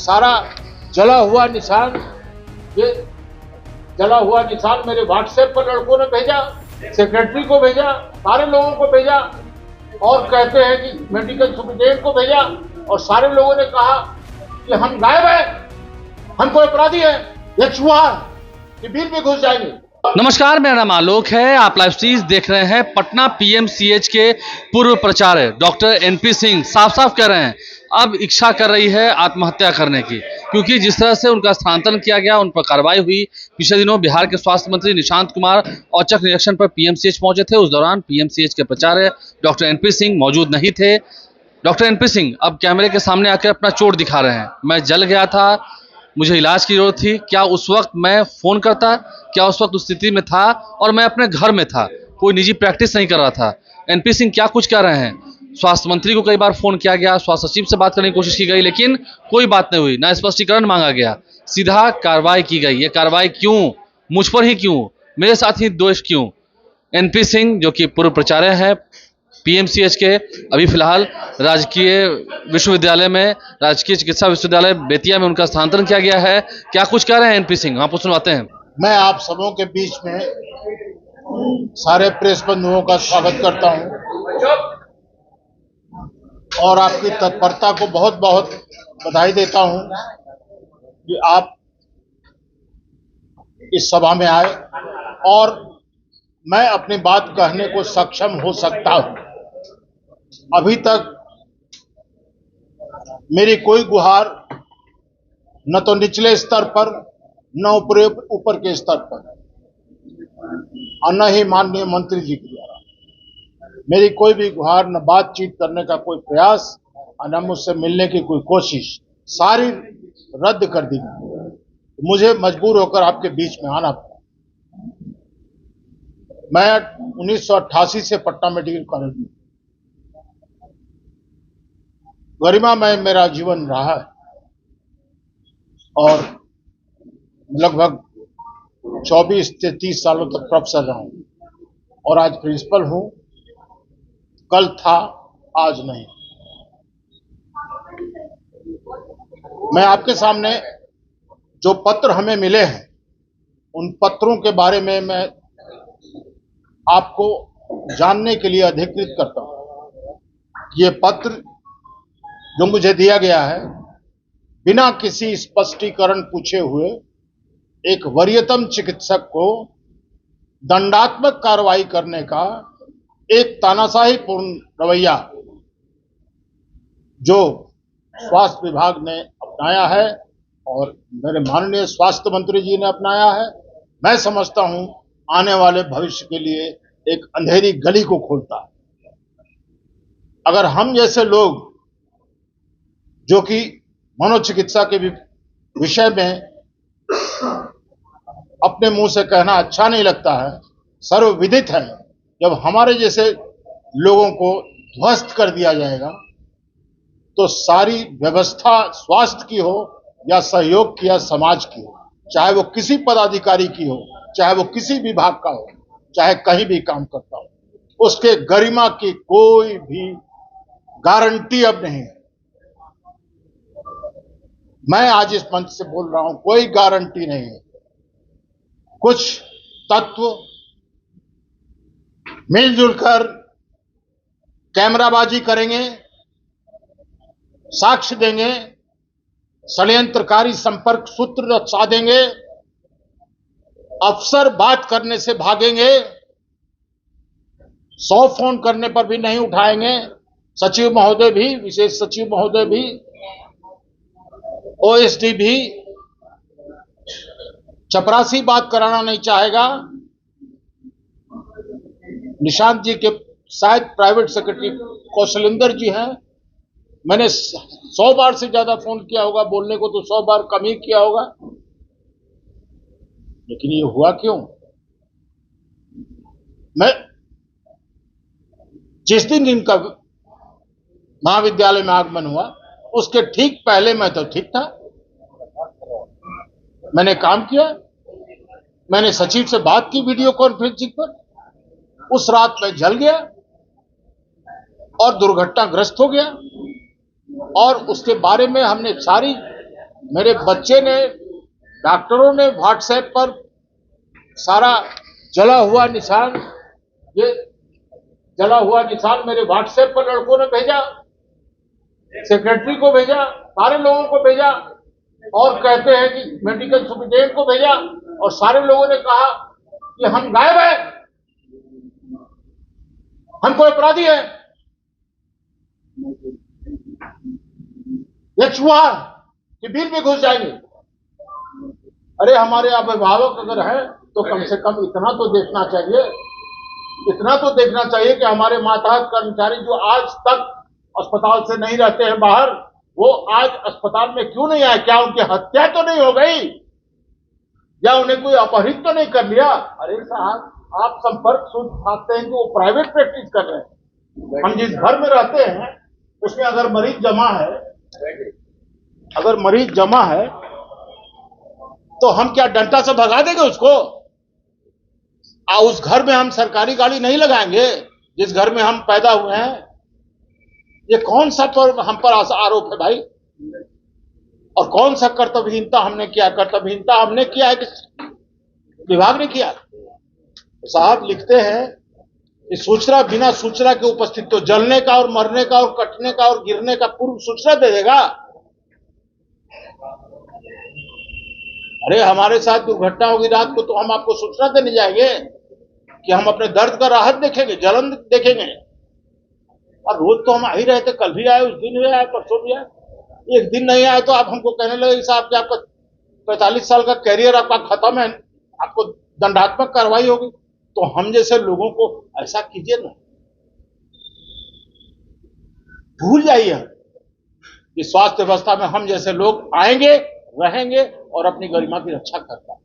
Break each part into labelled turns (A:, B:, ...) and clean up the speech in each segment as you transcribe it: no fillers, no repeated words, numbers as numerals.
A: सारा जला हुआ निशान, ये जला हुआ निशान मेरे व्हाट्सएप पर लड़कों ने भेजा, सेक्रेटरी को भेजा, सारे लोगों को भेजा और कहते हैं कि मेडिकल सुपरिटेंडेंट को भेजा और सारे लोगों ने कहा कि हम गायब है, हम कोई अपराधी है, ये चूहा कि बिल में घुस जाएंगे।
B: नमस्कार, मेरा नाम आलोक है। आप लाइव सीरीज देख रहे हैं। पटना पीएमसीएच के पूर्व प्राचार्य डॉक्टर एनपी सिंह साफ साफ कह रहे हैं अब इच्छा कर रही है आत्महत्या करने की, क्योंकि जिस तरह से उनका स्थानांतरण किया गया, उन पर कार्रवाई हुई। पिछले दिनों बिहार के स्वास्थ्य मंत्री निशांत कुमार औचक निरीक्षण पर पीएमसीएच पहुंचे थे। उस दौरान पीएमसीएच के प्राचार्य डॉक्टर एनपी सिंह मौजूद नहीं थे। डॉक्टर एनपी सिंह अब कैमरे के सामने आकर अपना चोट दिखा रहे हैं। मैं जल गया था, मुझे इलाज की जरूरत थी। क्या उस वक्त मैं फ़ोन करता? क्या उस वक्त उस स्थिति में था? और मैं अपने घर में था, कोई निजी प्रैक्टिस नहीं कर रहा था। एनपी सिंह क्या कुछ कह रहे हैं। स्वास्थ्य मंत्री को कई बार फ़ोन किया गया, स्वास्थ्य सचिव से बात करने की कोशिश की गई, लेकिन कोई बात नहीं हुई, ना स्पष्टीकरण मांगा गया, सीधा कार्रवाई की गई। ये कार्रवाई क्यों? मुझ पर ही क्यों? मेरे साथ ही दोष क्यों? एनपी सिंह जो कि पूर्व प्राचार्य है पीएमसीएच के, अभी फिलहाल राजकीय विश्वविद्यालय में, राजकीय चिकित्सा विश्वविद्यालय बेतिया में उनका स्थानांतरण किया गया है। क्या कुछ कह रहे हैं एनपी सिंह, आपको सुनवाते हैं।
A: मैं आप सबों के बीच में सारे प्रेस बंधुओं का स्वागत करता हूं और आपकी तत्परता को बहुत बहुत बधाई देता हूं कि आप इस सभा में आए और मैं अपनी बात कहने को सक्षम हो सकता हूं। अभी तक मेरी कोई गुहार न तो निचले स्तर पर, न ऊपर के स्तर पर, और न ही माननीय मंत्री जी के द्वारा मेरी कोई भी गुहार, न बातचीत करने का कोई प्रयास और न मुझसे मिलने की कोई कोशिश, सारी रद्द कर दी गई। मुझे मजबूर होकर आपके बीच में आना पड़ा। मैं 1988 से पटना मेडिकल कॉलेज में गरिमामय मेरा जीवन रहा है और लगभग 24 से 30 सालों तक प्रोफेसर रहा हूं और आज प्रिंसिपल हूं। कल था, आज नहीं। मैं आपके सामने जो पत्र हमें मिले हैं, उन पत्रों के बारे में मैं आपको जानने के लिए अधिकृत करता हूं। ये पत्र जो मुझे दिया गया है, बिना किसी स्पष्टीकरण पूछे हुए एक वरीयतम चिकित्सक को दंडात्मक कार्रवाई करने का एक तानाशाही पूर्ण रवैया जो स्वास्थ्य विभाग ने अपनाया है और मेरे माननीय स्वास्थ्य मंत्री जी ने अपनाया है, मैं समझता हूं आने वाले भविष्य के लिए एक अंधेरी गली को खोलता है। अगर हम जैसे लोग जो कि मनोचिकित्सा के विषय में अपने मुंह से कहना अच्छा नहीं लगता है, सर्वविदित है, जब हमारे जैसे लोगों को ध्वस्त कर दिया जाएगा तो सारी व्यवस्था स्वास्थ्य की हो या सहयोग की या समाज की हो, चाहे वो किसी पदाधिकारी की हो, चाहे वो किसी विभाग का हो, चाहे कहीं भी काम करता हो, उसके गरिमा की कोई भी गारंटी अब नहीं है। मैं आज इस मंच से बोल रहा हूं, कोई गारंटी नहीं है। कुछ तत्व मिलजुल कर कैमराबाजी करेंगे, साक्ष्य देंगे, षड्यंत्रकारी संपर्क सूत्र साधेंगे, अफसर बात करने से भागेंगे, 100 फोन करने पर भी नहीं उठाएंगे, सचिव महोदय भी, विशेष सचिव महोदय भी, ओएसडी भी, चपरासी बात कराना नहीं चाहेगा। निशांत जी के शायद प्राइवेट सेक्रेटरी कौशलेंद्र जी हैं, मैंने 100 बार से ज्यादा फोन किया होगा, बोलने को तो 100 बार कम ही किया होगा, लेकिन ये हुआ क्यों? मैं जिस दिन इनका महाविद्यालय में आगमन हुआ उसके ठीक पहले मैं तो ठीक था, मैंने काम किया, मैंने सचिव से बात की वीडियो कॉन्फ्रेंसिंग पर। उस रात मैं जल गया और दुर्घटनाग्रस्त हो गया और उसके बारे में हमने सारी मेरे बच्चे ने, डॉक्टरों ने व्हाट्सएप पर सारा जला हुआ निशान, ये जला हुआ निशान मेरे व्हाट्सएप पर लड़कों ने भेजा, सेक्रेटरी को भेजा, सारे लोगों को भेजा, और कहते हैं कि मेडिकल सुपरिटेंडेंट को भेजा, और सारे लोगों ने कहा कि हम गायब हैं, हम कोई अपराधी है। ये छुआ कि बिल में घुस जाएंगे। अरे हमारे अभिभावक अगर हैं तो कम से कम इतना तो देखना चाहिए, इतना तो देखना चाहिए कि हमारे मातहत कर्मचारी जो आज तक अस्पताल से नहीं रहते हैं बाहर, वो आज अस्पताल में क्यों नहीं आए? क्या उनकी हत्या तो नहीं हो गई, या उन्हें कोई अपहरित तो नहीं कर लिया? अरे साहब, आप संपर्क सूत्र पाते हैं कि वो प्राइवेट प्रैक्टिस कर रहे हैं। हम जिस घर में रहते हैं उसमें अगर मरीज जमा है, अगर मरीज जमा है तो हम क्या डंडा से भगा देंगे उसको? उस घर में हम सरकारी गाड़ी नहीं लगाएंगे जिस घर में हम पैदा हुए हैं? ये कौन सा हम पर आरोप है भाई? और कौन सा कर्तव्यहीनता हमने किया? कर्तव्यहीनता हमने किया है कि विभाग ने किया? तो साहब लिखते हैं कि सूचना, बिना सूचना के उपस्थित, तो जलने का और मरने का और कटने का और गिरने का पूर्व सूचना दे देगा। अरे हमारे साथ दुर्घटना होगी रात को तो हम आपको सूचना देने जाएंगे कि हम अपने दर्द का राहत देखेंगे, जलन देखेंगे? और रोज तो हम आ ही रहे थे, कल भी आए, उस दिन भी आए, परसों भी आए। एक दिन नहीं आए तो आप हमको कहने लगे साहब कि आपका 45 साल का कैरियर आपका खत्म है, आपको दंडात्मक कार्रवाई होगी। तो हम जैसे लोगों को ऐसा कीजिए ना, भूल जाइए कि स्वास्थ्य व्यवस्था में हम जैसे लोग आएंगे, रहेंगे और अपनी गरिमा की रक्षा करता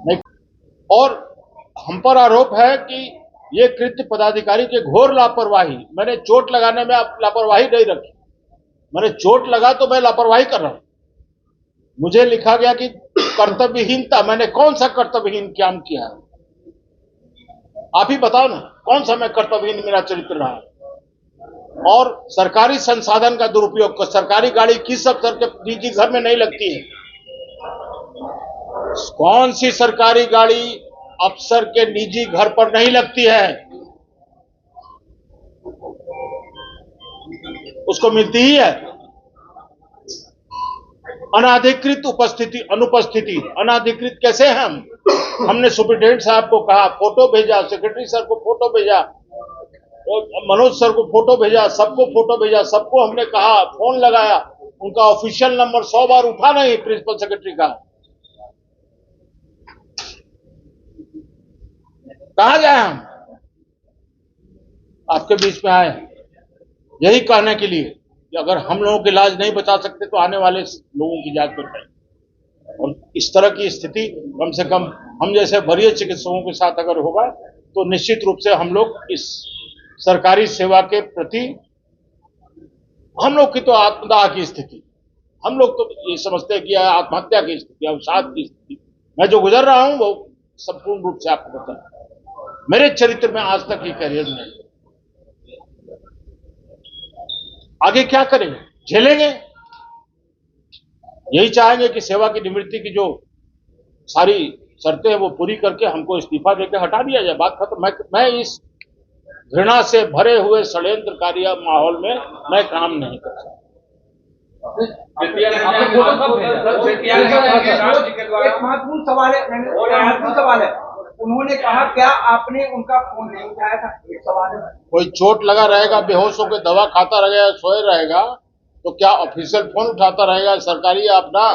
A: नहीं। और हम पर आरोप है कि ये कृत्य पदाधिकारी के घोर लापरवाही, मैंने चोट लगाने में लापरवाही नहीं रखी, मैंने चोट लगा तो मैं लापरवाही कर रहा हूं। मुझे लिखा गया कि कर्तव्यहीनता, मैंने कौन सा कर्तव्यहीन काम किया है? आप ही बताओ ना, कौन सा मैं कर्तव्यहीन मेरा चरित्र रहा है? और सरकारी संसाधन का दुरुपयोग, सरकारी गाड़ी किस अफसर के निजी घर में नहीं लगती है? कौन सी सरकारी गाड़ी अफसर के निजी घर पर नहीं लगती है? उसको मिलती ही है। अनाधिकृत उपस्थिति, अनुपस्थिति, अनाधिकृत कैसे हैं हम? हमने सुपरिटेंडेंट साहब को कहा, फोटो भेजा, सेक्रेटरी सर को फोटो भेजा, मनोज सर को फोटो भेजा, सबको फोटो भेजा, सबको हमने कहा, फोन लगाया, उनका ऑफिशियल नंबर 100 बार उठा नहीं प्रिंसिपल सेक्रेटरी का। कहां जाए हम? आपके बीच में आए यही कहने के लिए कि अगर हम लोगों की लाज नहीं बचा सकते तो आने वाले लोगों की जांच बचाएं। और इस तरह की स्थिति कम से कम हम जैसे वरीय चिकित्सकों के साथ अगर होगा तो निश्चित रूप से हम लोग इस सरकारी सेवा के प्रति, हम लोग की तो आत्मदाह की स्थिति, हम लोग तो ये समझते हैं कि आत्महत्या की स्थिति, अवसाद की स्थिति, मैं जो गुजर रहा हूं वो संपूर्ण रूप से आपको पता है। मेरे चरित्र में आज तक ये कैरियर नहीं। आगे क्या करेंगे? झेलेंगे? यही चाहेंगे कि सेवा की निवृत्ति की जो सारी शर्तें हैं वो पूरी करके हमको इस्तीफा देकर हटा दिया जाए, बात खत्म। मैं इस घृणा से भरे हुए षड्यंत्रकारी माहौल में मैं काम नहीं कर सकता।
C: एक महत्वपूर्ण सवाल है, उन्होंने कहा क्या आपने उनका फोन नहीं उठाया था? एक सवाल है।
A: कोई चोट लगा रहेगा, बेहोश होकर दवा खाता रहेगा, सोए रहेगा, तो क्या ऑफिशियल फोन उठाता रहेगा सरकारी अपना?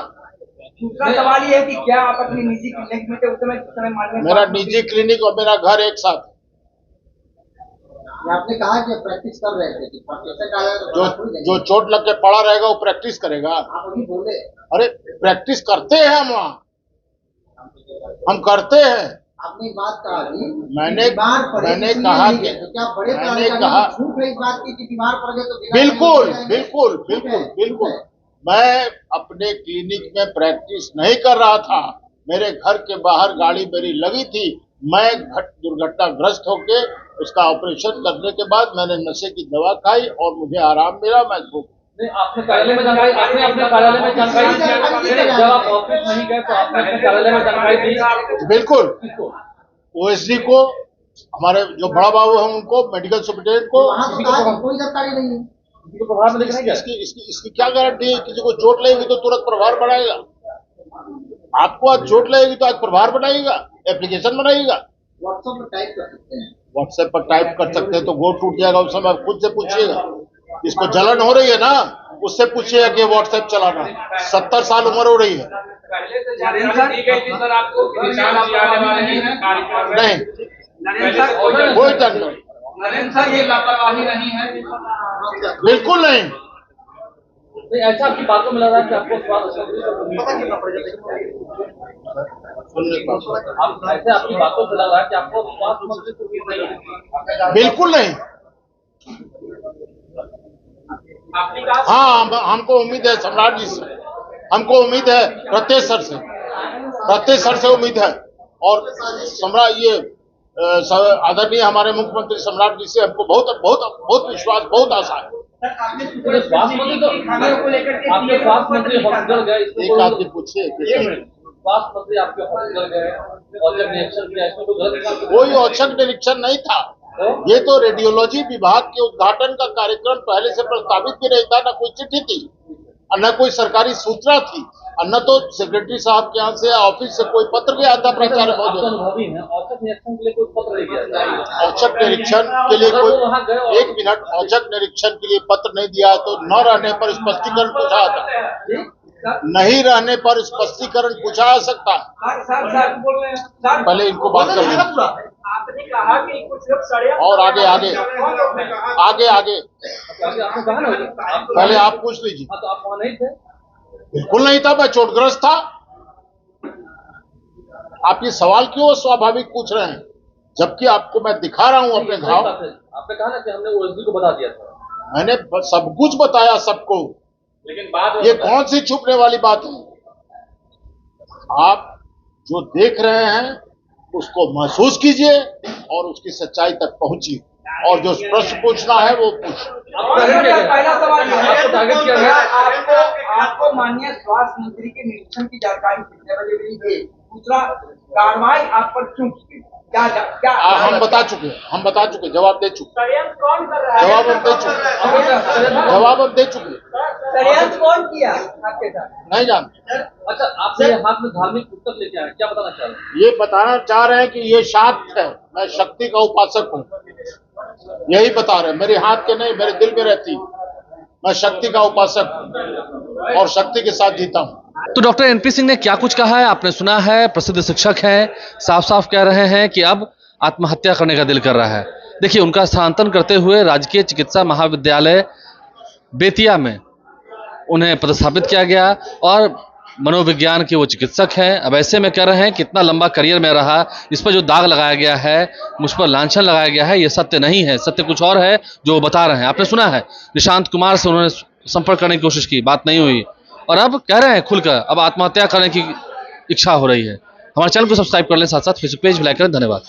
C: दूसरा सवाल ये है कि क्या आप अपनी निजी क्लिनिक में थे उस समय?
A: मेरा निजी क्लिनिक और मेरा घर एक साथ।
D: आपने कहा कि प्रैक्टिस कर रहे थे कि
A: जो चोट लग के पड़ा रहेगा वो प्रैक्टिस करेगा।
D: आप अभी बोले।
A: अरे प्रैक्टिस करते हैं हम वहाँ, हम करते हैं।
D: आपने बात कहा
A: मैंने कहा कि
D: क्या बड़े
A: मैंने कहा
D: झूठ है इस बात की कि बीमार पड़ गए तो
A: बिल्कुल बिल्कुल बिल्कुल बिल्कुल मैं अपने क्लिनिक में प्रैक्टिस नहीं कर रहा था। मेरे घर के बाहर गाड़ी मेरी लगी थी, मैं दुर्घटनाग्रस्त होकर उसका ऑपरेशन करने के बाद मैंने नशे की दवा खाई और मुझे आराम मिला, मैं सो
B: आपने कार्यालय में जानकारी, आपने अपने कार्यालय में जानकारी दी, जब आप ऑफिस नहीं गए तो आपने अपने कार्यालय में जानकारी दी?
A: बिल्कुल,
B: किसको?
A: ओएसडी को, हमारे जो बड़ा बाबू हैं उनको, मेडिकल सुपरिटेंडेंट को।
D: वहाँ तो कहा कि कोई जानकारी नहीं है।
B: किसी को प्रभाव में लेके नहीं गए?
A: इसकी क्या गारंटी है? किसी को चोट लगेगी तो तुरंत प्रभार बढ़ाएगा। आपको आज चोट लगेगी तो आज प्रभार बनाएगा, एप्लीकेशन बनाएगा।
D: व्हाट्सएप पर टाइप कर सकते हैं।
A: व्हाट्सएप पर टाइप कर सकते हैं तो गोड़ टूट जाएगा उस समय। आप खुद से पूछिएगा, इसको जलन हो रही है ना, उससे पूछिएगा कि व्हाट्सएप चलाना। 70 साल उम्र हो रही है।
C: पहले से जानकारी दी गई थी सर आपको कि निशान आप आने वाले हैं कार्यक्रम में?
A: नहीं,
C: नरेंद्र सर
A: कोई जानकारी,
C: नरेंद्र सर ये लापरवाही नहीं है।
A: बिल्कुल नहीं।
B: नहीं, ऐसा आपकी बातों में लग रहा है कि आपको स्वास्थ्य ऐसे आपकी बातों से लग रहा है कि आपको स्वास्थ्य मंत्री को उम्मीद नहीं है।
A: बिल्कुल नहीं।
C: आपने कहा
A: हाँ, हमको उम्मीद है सम्राट जी से, हमको उम्मीद है प्रत्येक सर से उम्मीद है। और सम्राट ये आदरणीय हमारे मुख्यमंत्री सम्राट जी से हमको बहुत विश्वास, बहुत आशा है।
B: स्वास्थ्य मंत्री तो आपके स्वास्थ्य मंत्री हॉस्पिटल गए,
A: एक आदमी पूछिए,
B: स्वास्थ्य मंत्री आपके हॉस्पिटल गए और जब निरीक्षण किया, इसमें कोई गलत काम
A: कोई औचक निरीक्षण नहीं था। ये तो रेडियोलॉजी विभाग के उद्घाटन का कार्यक्रम पहले से प्रस्तावित भी नहीं था। न कोई चिट्ठी थी और न कोई सरकारी सूचना थी और न तो सेक्रेटरी साहब के यहाँ से ऑफिस से कोई पत्र गया था प्राचार्य महोदय।
B: अनुभवी है, औचक निरीक्षण के लिए कोई पत्र नहीं दिया?
A: औचक निरीक्षण के लिए कोई, एक मिनट, औचक निरीक्षण के लिए पत्र नहीं दिया तो न रहने पर स्पष्टीकरण पूछा था, नहीं रहने पर स्पष्टीकरण पूछा जा सकता है।
C: सर बोल रहे हैं सर,
A: पहले इनको बात कर लीजिए।
C: आपने कहा कि कुछ लोग षड्यंत्र
A: और आगे
B: आपने कहा ना,
A: पहले आप पूछ लीजिए।
B: हाँ, तो आप वहाँ नहीं थे?
A: बिल्कुल नहीं था, मैं चोटग्रस्त था। आप ये सवाल क्यों स्वाभाविक पूछ रहे हैं, जबकि आपको मैं दिखा रहा हूं अपने घाव।
B: आपने कहा ना कि हमने ओएसडी को बता दिया था।
A: मैंने सब कुछ बताया सबको,
C: लेकिन बाद
A: ये कौन सी छुपने वाली बात है? आप जो देख रहे हैं उसको महसूस कीजिए और उसकी सच्चाई तक पहुंचिए, और जो प्रश्न पूछना है वो पूछिए।
C: पहला सवाल
B: आपको टारगेट किया गया?
C: आपको माननीय स्वास्थ्य मंत्री के निरीक्षण की जानकारी कितने बजे मिली? दूसरा, कार्रवाई आप पर क्यों की गई? क्या
A: हम बता चुके, जवाब दे चुके,
C: षड्यंत्र कौन कर रहा है?
A: जवाब हम दे चुके।
C: षड्यंत्र कौन किया आपके साथ?
A: नहीं जानते।
B: अच्छा, आप मेरे हाथ में धार्मिक पुस्तक लेके आए, क्या बताना चाह रहे हैं?
A: ये बताना चाह रहे हैं कि ये शाक्त है, मैं शक्ति का उपासक हूँ, यही बता रहे हैं। मेरे हाथ के नहीं, मेरे दिल में रहती, मैं शक्ति का उपासक हूँ और शक्ति के साथ जीता हूँ।
B: तो डॉक्टर एनपी सिंह ने क्या कुछ कहा है आपने सुना है। प्रसिद्ध शिक्षक हैं, साफ साफ कह रहे हैं कि अब आत्महत्या करने का दिल कर रहा है। देखिए, उनका स्थानांतरण करते हुए राजकीय चिकित्सा महाविद्यालय बेतिया में उन्हें पदस्थापित किया गया और मनोविज्ञान के वो चिकित्सक हैं। अब ऐसे में कह रहे हैं कि इतना लंबा करियर में रहा, इस पर जो दाग लगाया गया है, मुझ पर लांछन लगाया गया है, ये सत्य नहीं है। सत्य कुछ और है जो वो बता रहे हैं। आपने सुना है, निशांत कुमार से उन्होंने संपर्क करने की कोशिश की, बात नहीं हुई, और अब कह रहे हैं खुलकर अब आत्महत्या करने की इच्छा हो रही है। हमारे चैनल को सब्सक्राइब कर लें, साथ साथ फेसबुक पेज भी लाइक करें। धन्यवाद।